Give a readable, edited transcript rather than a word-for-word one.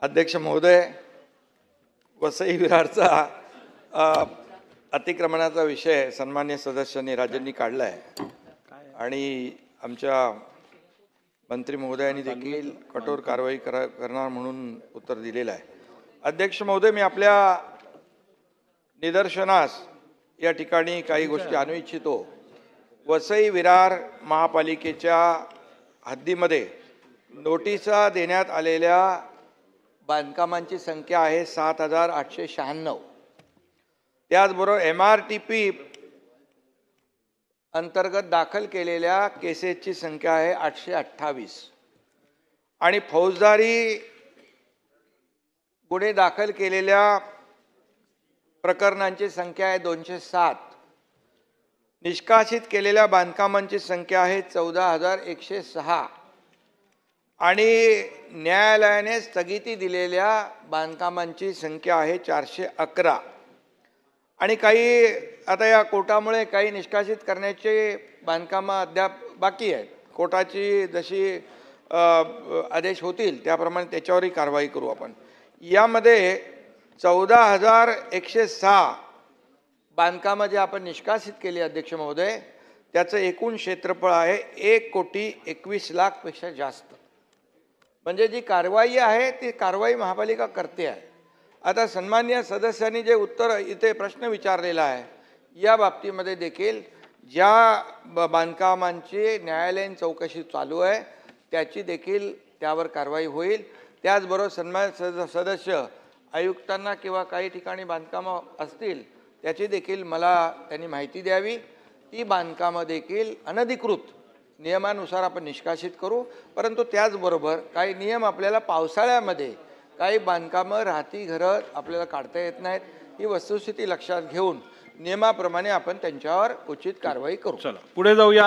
अध्यक्ष महोदय, वसई विरारचा अतिक्रमणाचा विषय सन्मान्य सदस्यांनी राज्यांनी काढला आहे आणि आमच्या मंत्री महोदयांनी देखील कठोर कारवाई करणार म्हणून उत्तर दिलेलं आहे। अध्यक्ष महोदय, मी आपल्या निदर्शनास या ठिकाणी काही गोष्टी आणू इच्छितो। वसई विरार महापालिकेच्या हद्दीमध्ये नोटिसा देण्यात आलेल्या बांधकामांची संख्या आहे 7896। त्याचबरोबर MRTP अंतर्गत दाखल केलेल्या केसेसची संख्या आहे 828 आणि फौजदारी गुन्हे दाखल केलेल्या प्रकरणांची संख्या आहे 207। निष्कासित केलेल्या बांधकामांची संख्या आहे 14106 आणि न्यायालयाने स्थगिती दिलेल्या बांधकामांची संख्या आहे 411। आणि काही आता या कोर्टामुळे काही निष्कासित करण्याचे बांधकामं अद्याप बाकी आहेत। कोर्टाची जशी आदेश होतील त्याप्रमाणे त्याच्यावरही कारवाई करू आपण। यामध्ये 14106 बांधकामं जे आपण निष्कासित केली अध्यक्ष महोदय, त्याचं एकूण क्षेत्रफळ आहे 1,21,00,000 पेक्षा जास्त। म्हणजे जी कारवाई आहे ती कारवाई महापालिका करते आहे। आता सन्मान्य सदस्यांनी जे उत्तर इथे प्रश्न विचारलेला आहे या बाबतीमध्ये देखील ज्या बांधकामांची न्यायालयीन चौकशी चालू आहे त्याची देखील त्यावर कारवाई होईल। त्याचबरोबर सन्मान्य सदस्य आयुक्तांना किंवा काही ठिकाणी बांधकामं असतील त्याची देखील मला त्यांनी माहिती द्यावी। ती बांधकामं देखील अनधिकृत नियमानुसार आपण निष्कासित करू, परंतु त्याचबरोबर काही नियम आपल्याला पावसाळ्यामध्ये काही बांधकामं राहती घरं आपल्याला काढता येत नाहीत। ही वस्तुस्थिती लक्षात घेऊन नियमाप्रमाणे आपण त्यांच्यावर उचित कारवाई करू। चला पुढे जाऊया।